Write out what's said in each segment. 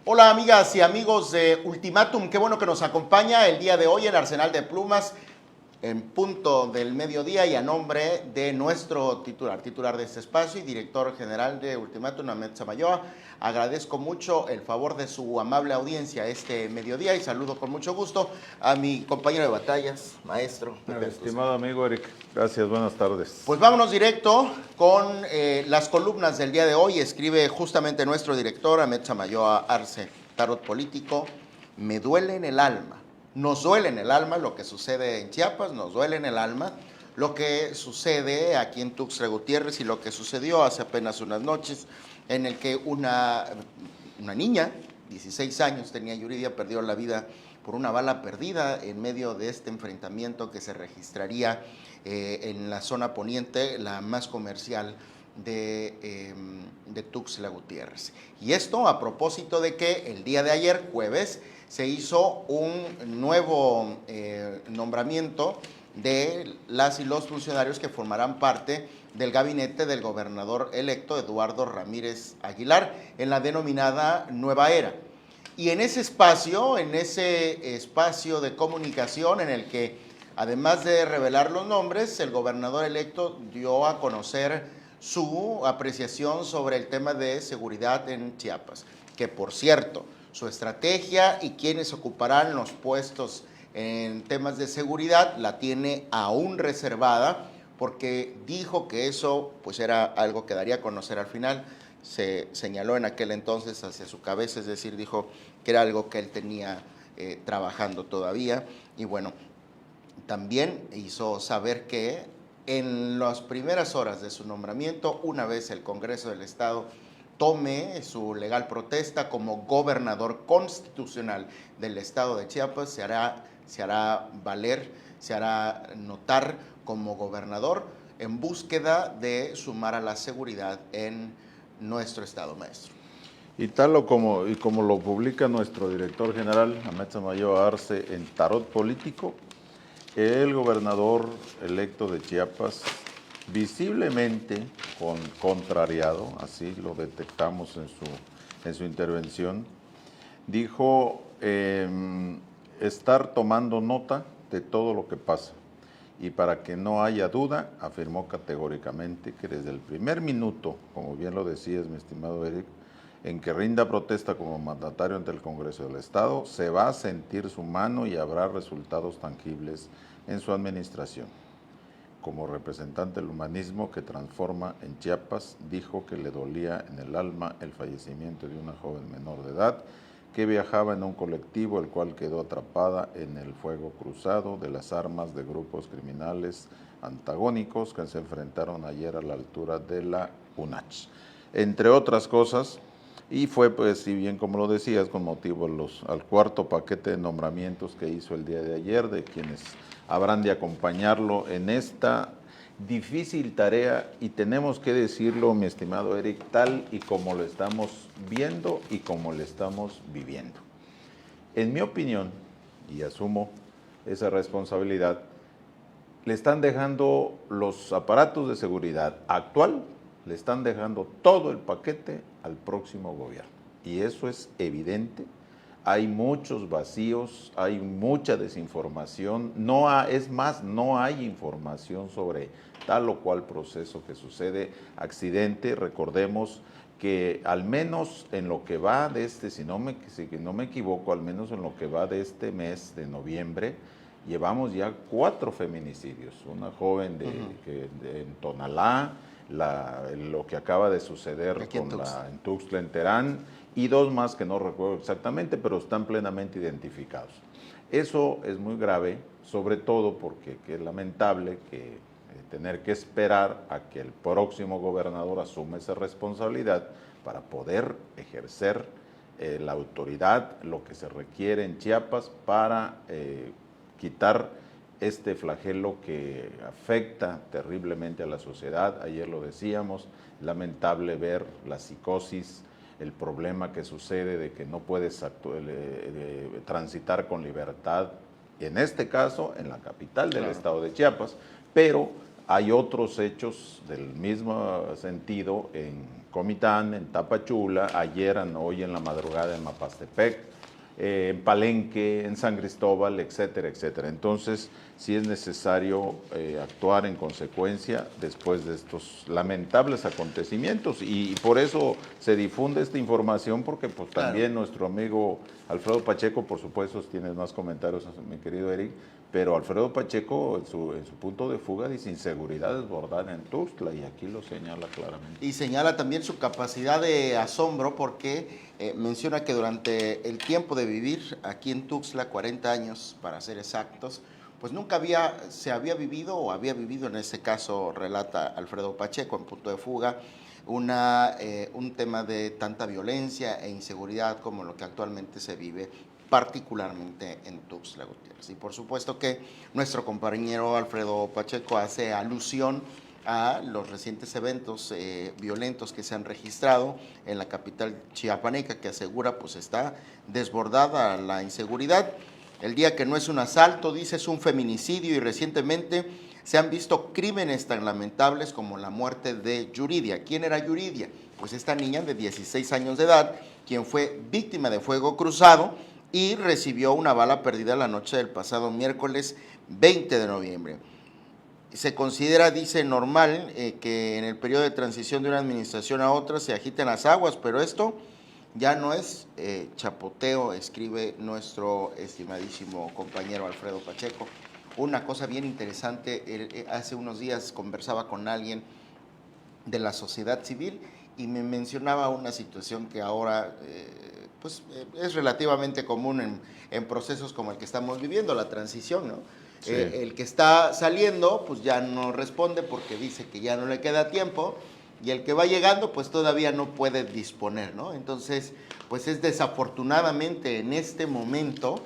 Hola amigas y amigos de Ultimátum, qué bueno que nos acompaña el día de hoy en Arsenal de Plumas en punto del mediodía y a nombre de nuestro titular de este espacio y director general de Ultimátum, Ahmed Samayoa. Agradezco mucho el favor de su amable audiencia este mediodía y saludo con mucho gusto a mi compañero de batallas, maestro. Estimado amigo Eric, gracias, buenas tardes. Pues vámonos directo con las columnas del día de hoy. Escribe justamente nuestro director, Ahmed Samayoa Arce, Tarot Político. Me duele en el alma. Nos duele en el alma lo que sucede en Chiapas, nos duele en el alma lo que sucede aquí en Tuxtla Gutiérrez y lo que sucedió hace apenas unas noches en el que una niña, 16 años tenía Yuridia, perdió la vida por una bala perdida en medio de este enfrentamiento que se registraría en la zona poniente, la más comercial de Tuxtla Gutiérrez. Y esto a propósito de que el día de ayer, jueves, se hizo un nuevo nombramiento de las y los funcionarios que formarán parte del gabinete del gobernador electo Eduardo Ramírez Aguilar en la denominada Nueva Era. Y en ese espacio de comunicación en el que, además de revelar los nombres, el gobernador electo dio a conocer su apreciación sobre el tema de seguridad en Chiapas, que por cierto, su estrategia y quienes ocuparán los puestos en temas de seguridad la tiene aún reservada, porque dijo que eso pues era algo que daría a conocer al final. Se señaló en aquel entonces hacia su cabeza, es decir, dijo que era algo que él tenía trabajando todavía. Y bueno, también hizo saber que en las primeras horas de su nombramiento, una vez el Congreso del Estado tome su legal protesta como gobernador constitucional del Estado de Chiapas, se hará valer, se hará notar como gobernador en búsqueda de sumar a la seguridad en nuestro Estado, maestro. Y como lo publica nuestro director general, Ahmed Samayoa Arce, en Tarot Político, el gobernador electo de Chiapas, visiblemente contrariado, así lo detectamos en su intervención, dijo estar tomando nota de todo lo que pasa. Y para que no haya duda, afirmó categóricamente que desde el primer minuto, como bien lo decías, mi estimado Eric, en que rinda protesta como mandatario ante el Congreso del Estado, se va a sentir su mano y habrá resultados tangibles en su administración. Como representante del humanismo que transforma en Chiapas, dijo que le dolía en el alma el fallecimiento de una joven menor de edad que viajaba en un colectivo, el cual quedó atrapada en el fuego cruzado de las armas de grupos criminales antagónicos que se enfrentaron ayer a la altura de la UNACH. Entre otras cosas, y fue, pues, si bien como lo decías, con motivo al cuarto paquete de nombramientos que hizo el día de ayer, de quienes habrán de acompañarlo en esta difícil tarea, y tenemos que decirlo, mi estimado Eric, tal y como lo estamos viendo y como lo estamos viviendo. En mi opinión, y asumo esa responsabilidad, le están dejando los aparatos de seguridad actual, le están dejando todo el paquete al próximo gobierno. Y eso es evidente. Hay muchos vacíos, hay mucha desinformación, no hay información sobre tal o cual proceso que sucede, accidente. Recordemos que al menos en lo que va de si no me equivoco, al menos en lo que va de este mes de noviembre, llevamos ya 4 feminicidios. Una joven en Tonalá, lo que acaba de suceder en Tuxtla, en Terán, y 2 más que no recuerdo exactamente, pero están plenamente identificados. Eso es muy grave, sobre todo porque es lamentable que tener que esperar a que el próximo gobernador asuma esa responsabilidad para poder ejercer la autoridad, lo que se requiere en Chiapas para quitar este flagelo que afecta terriblemente a la sociedad. Ayer lo decíamos, lamentable ver la psicosis, el problema que sucede de que no puedes transitar con libertad, en este caso en la capital del estado de Chiapas, pero hay otros hechos del mismo sentido en Comitán, en Tapachula, hoy en la madrugada en Mapastepec, en Palenque, en San Cristóbal, etcétera, etcétera. Entonces, sí es necesario actuar en consecuencia después de estos lamentables acontecimientos y por eso se difunde esta información porque pues, también nuestro amigo Alfredo Pacheco, por supuesto, tienes más comentarios, mi querido Eric, pero Alfredo Pacheco en su punto de fuga dice inseguridad desbordada en Tuxtla y aquí lo señala claramente. Y señala también su capacidad de asombro porque menciona que durante el tiempo de vivir aquí en Tuxtla, 40 años para ser exactos, pues nunca se había vivido o había vivido, en este caso relata Alfredo Pacheco en punto de fuga, un tema de tanta violencia e inseguridad como lo que actualmente se vive particularmente en Tuxtla Gutiérrez. Y por supuesto que nuestro compañero Alfredo Pacheco hace alusión a los recientes eventos violentos que se han registrado en la capital chiapaneca, que asegura pues está desbordada la inseguridad. El día que no es un asalto, dice, es un feminicidio y recientemente se han visto crímenes tan lamentables como la muerte de Yuridia. ¿Quién era Yuridia? Pues esta niña de 16 años de edad, quien fue víctima de fuego cruzado y recibió una bala perdida la noche del pasado miércoles 20 de noviembre. Se considera, dice, normal que en el periodo de transición de una administración a otra se agiten las aguas, pero esto ya no es chapoteo, escribe nuestro estimadísimo compañero Alfredo Pacheco. Una cosa bien interesante, hace unos días conversaba con alguien de la sociedad civil y me mencionaba una situación que ahora es relativamente común en procesos como el que estamos viviendo, la transición, ¿no? Sí. El que está saliendo pues ya no responde porque dice que ya no le queda tiempo y el que va llegando pues todavía no puede disponer, ¿no? Entonces pues es desafortunadamente en este momento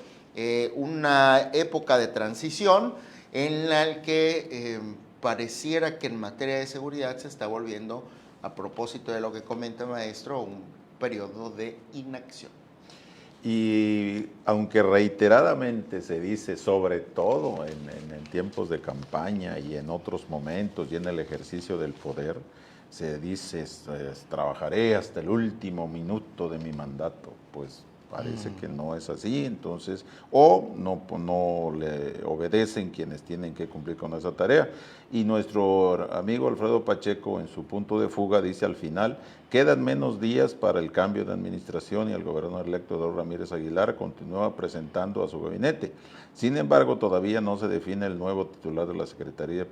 una época de transición en la que pareciera que en materia de seguridad se está volviendo, a propósito de lo que comenta el maestro, un periodo de inacción. Y aunque reiteradamente se dice, sobre todo en tiempos de campaña y en otros momentos y en el ejercicio del poder, se dice, trabajaré hasta el último minuto de mi mandato, pues parece que no es así, entonces, o no le obedecen quienes tienen que cumplir con esa tarea. Y nuestro amigo Alfredo Pacheco en su punto de fuga dice al final, quedan menos días para el cambio de administración y el gobernador electo Eduardo Ramírez Aguilar continúa presentando a su gabinete. Sin embargo, todavía no se define el nuevo titular de la Secretaría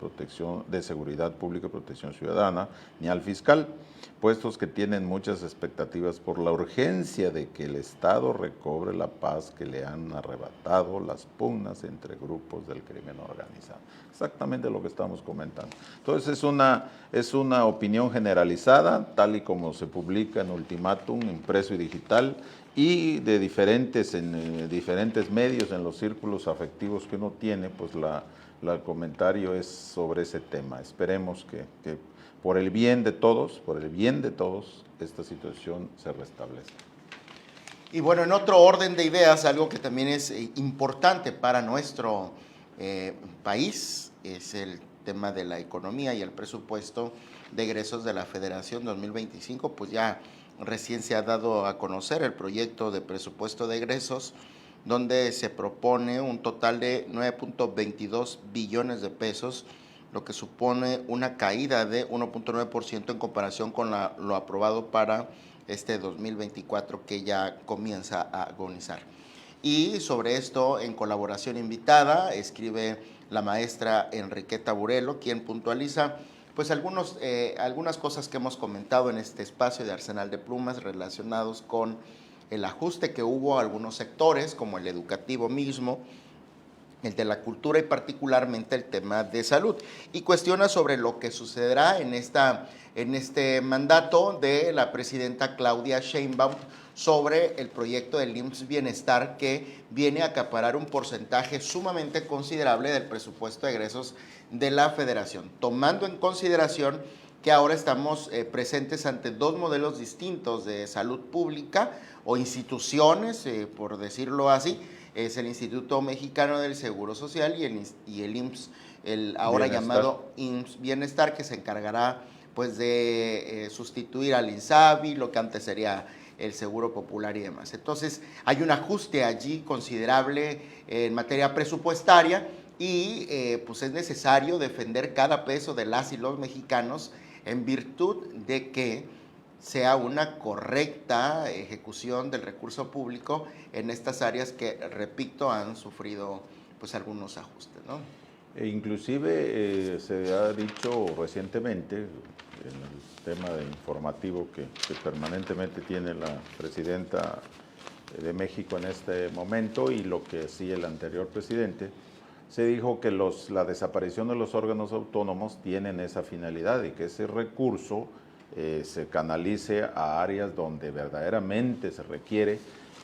de Seguridad Pública y Protección Ciudadana, ni al fiscal, puestos que tienen muchas expectativas por la urgencia de que el Estado recobre la paz que le han arrebatado las pugnas entre grupos del crimen organizado. Exactamente lo que estamos comentando. Entonces es una opinión generalizada, tal y como se publica en Ultimátum, impreso y digital, y de en diferentes medios, en los círculos afectivos que uno tiene, pues el comentario es sobre ese tema. Esperemos que por el bien de todos, esta situación se restablezca. Y bueno, en otro orden de ideas, algo que también es importante para nuestro país es el tema de la economía y el presupuesto de egresos de la Federación 2025, pues ya recién se ha dado a conocer el proyecto de presupuesto de egresos, donde se propone un total de 9.22 billones de pesos, lo que supone una caída de 1.9% en comparación con lo aprobado para este 2024 que ya comienza a agonizar. Y sobre esto, en colaboración invitada, escribe la maestra Enriqueta Burelo, quien puntualiza pues algunas cosas que hemos comentado en este espacio de Arsenal de Plumas relacionados con el ajuste que hubo a algunos sectores, como el educativo mismo, el de la cultura y particularmente el tema de salud. Y cuestiona sobre lo que sucederá en este mandato de la presidenta Claudia Sheinbaum sobre el proyecto del IMSS Bienestar, que viene a acaparar un porcentaje sumamente considerable del presupuesto de egresos de la Federación, tomando en consideración que ahora estamos presentes ante dos modelos distintos de salud pública o instituciones, por decirlo así. Es el Instituto Mexicano del Seguro Social y el IMSS, el ahora Bienestar. Llamado IMSS Bienestar, que se encargará pues de sustituir al INSABI, lo que antes sería el Seguro Popular y demás. Entonces, hay un ajuste allí considerable en materia presupuestaria y pues es necesario defender cada peso de las y los mexicanos en virtud de que sea una correcta ejecución del recurso público en estas áreas que, repito, han sufrido pues algunos ajustes, ¿no? E inclusive se ha dicho recientemente, en el tema de informativo que permanentemente tiene la presidenta de México en este momento y lo que hacía el anterior presidente, se dijo que la desaparición de los órganos autónomos tienen esa finalidad y que ese recurso se canalice a áreas donde verdaderamente se requiere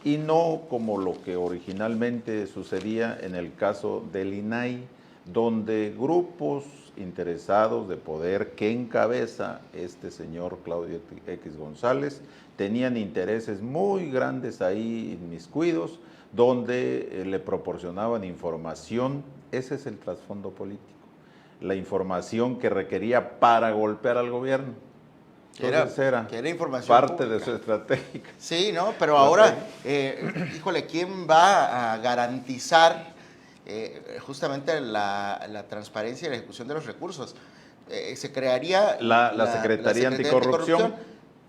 y no como lo que originalmente sucedía en el caso del INAI, donde grupos interesados de poder que encabeza este señor Claudio X González tenían intereses muy grandes ahí inmiscuidos, donde le proporcionaban información. Ese es el trasfondo político, la información que requería para golpear al gobierno. Entonces era información parte pública de su estrategia. Sí, ¿no? Pero ahora, híjole, ¿quién va a garantizar justamente la transparencia y la ejecución de los recursos? Se crearía la Secretaría Anticorrupción,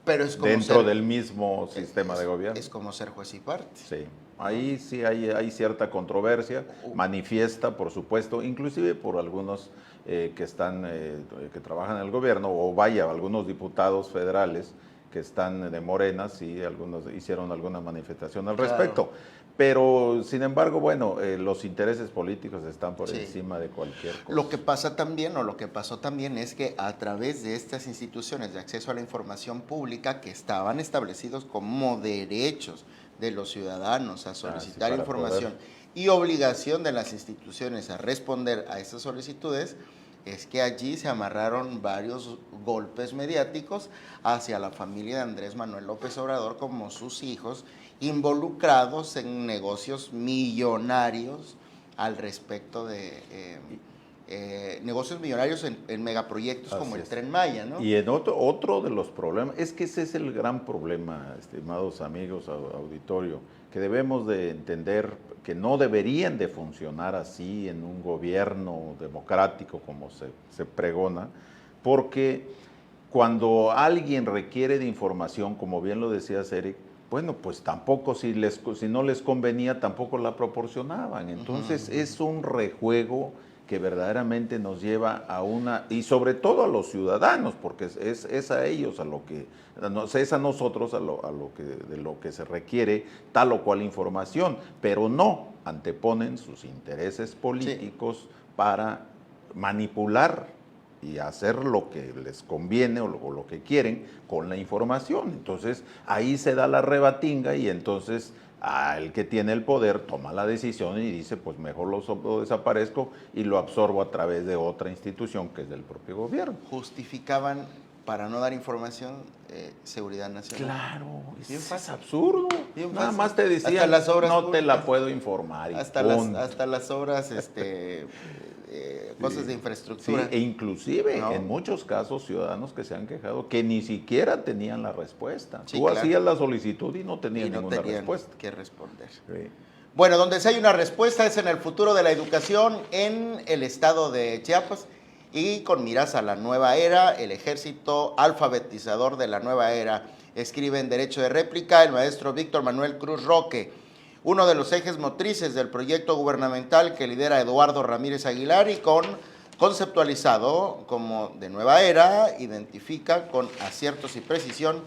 pero es como dentro del mismo sistema de gobierno. Es como ser juez y parte. Sí, ahí sí hay cierta controversia, manifiesta, por supuesto, inclusive por algunos que trabajan en el gobierno, o vaya, algunos diputados federales que están de Morena, sí, algunos hicieron alguna manifestación al respecto. Pero, sin embargo, bueno, los intereses políticos están por encima de cualquier cosa. Lo que pasó también es que a través de estas instituciones de acceso a la información pública que estaban establecidos como derechos de los ciudadanos a solicitar información y obligación de las instituciones a responder a esas solicitudes, es que allí se amarraron varios golpes mediáticos hacia la familia de Andrés Manuel López Obrador como sus hijos, involucrados en negocios millonarios al respecto de negocios millonarios en megaproyectos como el Tren Maya, ¿no? Y en otro de los problemas, es que ese es el gran problema, estimados amigos, auditorio, que debemos de entender que no deberían de funcionar así en un gobierno democrático como se pregona, porque cuando alguien requiere de información, como bien lo decías, Eric, bueno, pues tampoco, si no les convenía, tampoco la proporcionaban. Entonces es un rejuego que verdaderamente nos lleva a y sobre todo a los ciudadanos, porque es a ellos es a nosotros de lo que se requiere tal o cual información, pero no anteponen sus intereses políticos para manipular y hacer lo que les conviene o lo que quieren con la información. Entonces ahí se da la rebatinga y entonces el que tiene el poder toma la decisión y dice, pues mejor lo desaparezco y lo absorbo a través de otra institución que es del propio gobierno. Justificaban para no dar información seguridad nacional. Claro, es absurdo. Nada más te decían, hasta las obras no públicas, te la puedo informar. Hasta las obras, cosas de infraestructura. Sí, e inclusive en muchos casos ciudadanos que se han quejado que ni siquiera tenían la respuesta. Tú hacías la solicitud y no tenías ninguna respuesta. Que responder. Sí. Bueno, donde sí hay una respuesta es en el futuro de la educación en el estado de Chiapas. Y con miras a la nueva era, el ejército alfabetizador de la nueva era, escribe en Derecho de Réplica el maestro Víctor Manuel Cruz Roque, uno de los ejes motrices del proyecto gubernamental que lidera Eduardo Ramírez Aguilar y conceptualizado como de nueva era, identifica con aciertos y precisión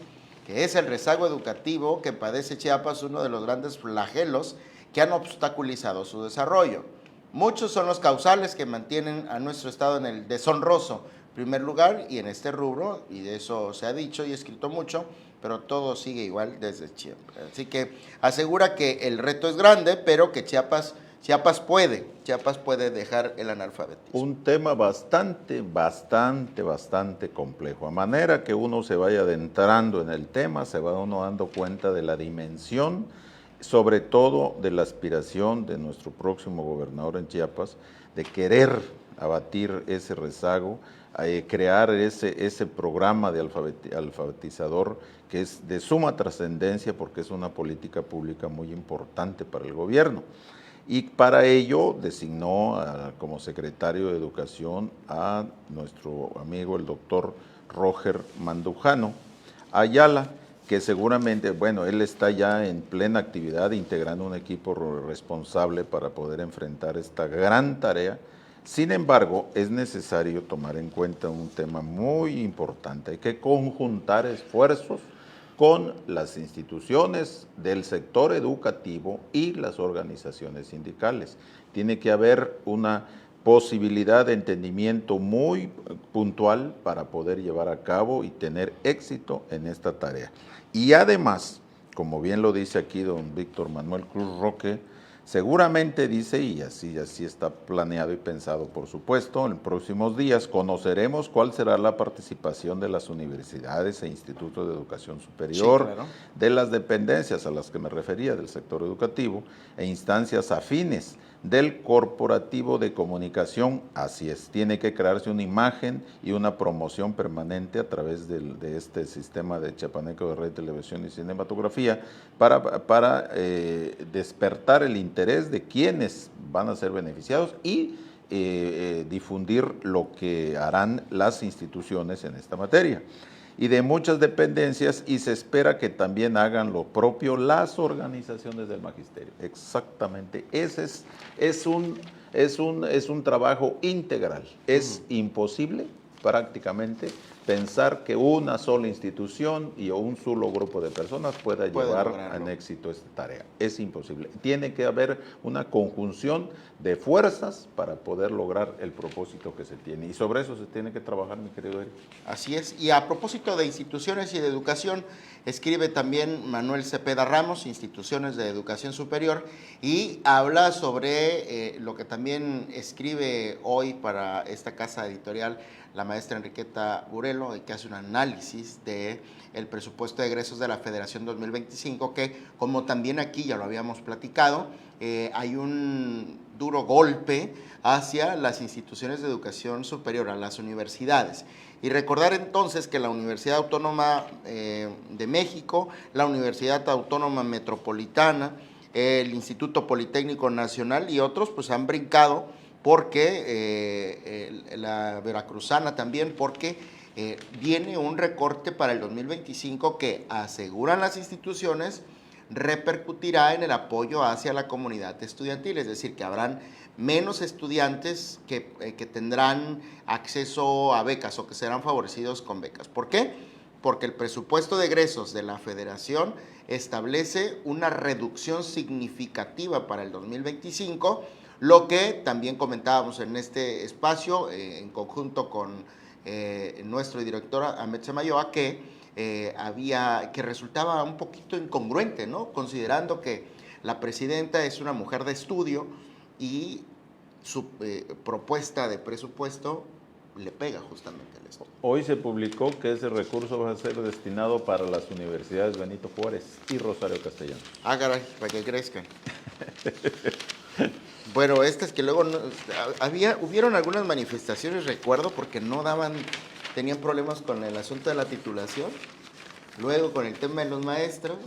que es el rezago educativo que padece Chiapas, uno de los grandes flagelos que han obstaculizado su desarrollo. Muchos son los causales que mantienen a nuestro estado en el deshonroso primer lugar y en este rubro, y de eso se ha dicho y escrito mucho, pero todo sigue igual desde Chiapas. Así que asegura que el reto es grande, pero que Chiapas puede dejar el analfabetismo. Un tema bastante complejo. A manera que uno se vaya adentrando en el tema, se va uno dando cuenta de la dimensión, sobre todo de la aspiración de nuestro próximo gobernador en Chiapas, de querer abatir ese rezago crear ese programa de alfabetizador que es de suma trascendencia porque es una política pública muy importante para el gobierno. Y para ello designó como secretario de Educación a nuestro amigo el doctor Roger Mandujano Ayala, que seguramente, bueno, él está ya en plena actividad integrando un equipo responsable para poder enfrentar esta gran tarea. Sin embargo, es necesario tomar en cuenta un tema muy importante. Hay que conjuntar esfuerzos con las instituciones del sector educativo y las organizaciones sindicales. Tiene que haber una posibilidad de entendimiento muy puntual para poder llevar a cabo y tener éxito en esta tarea. Y además, como bien lo dice aquí don Víctor Manuel Cruz Roque, seguramente dice, y así está planeado y pensado por supuesto, en próximos días conoceremos cuál será la participación de las universidades e institutos de educación superior, sí, claro, de las dependencias a las que me refería del sector educativo e instancias afines del corporativo de comunicación. Así es, tiene que crearse una imagen y una promoción permanente a través de este sistema de Chiapaneco de Red, Televisión y Cinematografía para despertar el interés de quienes van a ser beneficiados y difundir lo que harán las instituciones en esta materia. Y de muchas dependencias, y se espera que también hagan lo propio las organizaciones del magisterio. Exactamente, ese es un trabajo integral. Es imposible prácticamente pensar que una sola institución y un solo grupo de personas pueda llevar en éxito esta tarea. Es imposible. Tiene que haber una conjunción de fuerzas para poder lograr el propósito que se tiene. Y sobre eso se tiene que trabajar, mi querido Eric. Así es. Y a propósito de instituciones y de educación, escribe también Manuel Cepeda Ramos, Instituciones de Educación Superior, y habla sobre lo que también escribe hoy para esta casa editorial la maestra Enriqueta Burelo, que hace un análisis del presupuesto de egresos de la Federación 2025, que como también aquí ya lo habíamos platicado, hay un duro golpe hacia las instituciones de educación superior, a las universidades. Y recordar entonces que la Universidad Autónoma de México, la Universidad Autónoma Metropolitana, el Instituto Politécnico Nacional y otros pues han brincado porque la Veracruzana también, porque viene un recorte para el 2025 que, aseguran las instituciones, repercutirá en el apoyo hacia la comunidad estudiantil, es decir, que habrán menos estudiantes que tendrán acceso a becas o que serán favorecidos con becas. ¿Por qué? Porque el presupuesto de egresos de la Federación establece una reducción significativa para el 2025, lo que también comentábamos en este espacio, en conjunto con nuestro director Ahmed Samayoa, que resultaba un poquito incongruente, ¿no? Considerando que la presidenta es una mujer de estudio y su propuesta de presupuesto le pega justamente al estudio. Hoy se publicó que ese recurso va a ser destinado para las universidades Benito Juárez y Rosario Castellanos. Ah, caray, para que crezcan. Bueno, es que luego hubieron algunas manifestaciones, recuerdo, porque tenían problemas con el asunto de la titulación, luego con el tema de los maestros.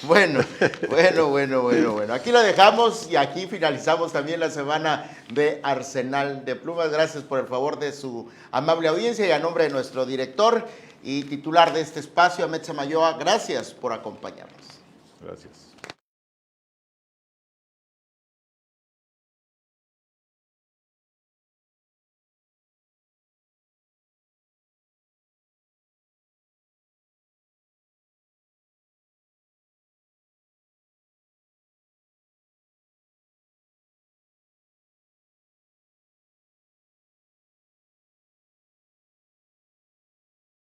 Bueno. Aquí lo dejamos y aquí finalizamos también la semana de Arsenal de Plumas. Gracias por el favor de su amable audiencia y a nombre de nuestro director y titular de este espacio, Ahmed Samayoa, gracias por acompañarnos. Gracias.